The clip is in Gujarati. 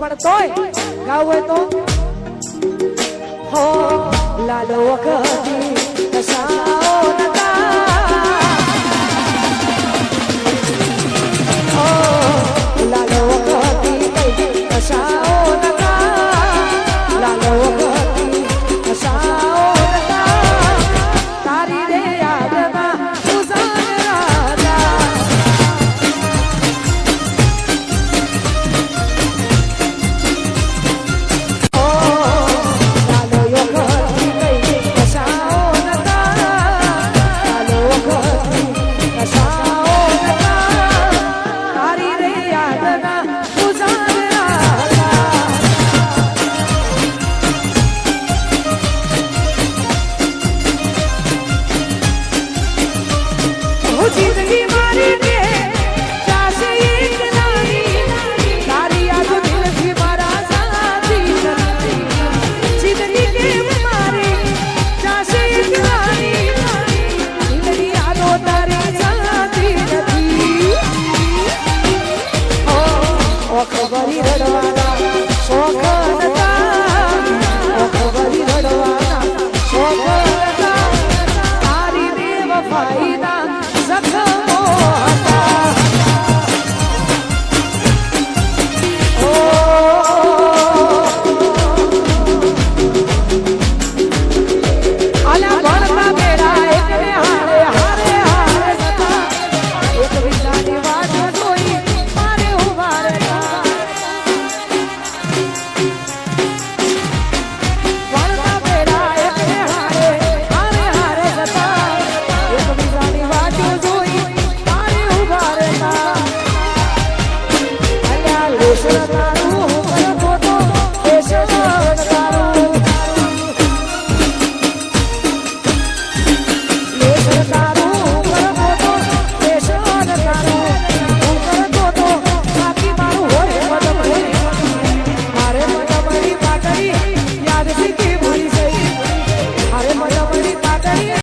પણ તોય ગાવ હોય તો હો લાલો વખતી કસાઓ નતા હો લાલો વખતી કસાઓ નતા લાલો વખતી કસાઓ નતા તારી રે યાદમાં ઉજાન રાજા ખબરી રડવાના શોખ નતા ખબરી રડવાના શોખ નતા તારી બેવફાઈના જખમો હતા ઓ આલા ભણતા બેડા એકને હારે હારે હારે હતા એક બીજાની વાત જોઈ મારે ઉભા રહેતા Shut up.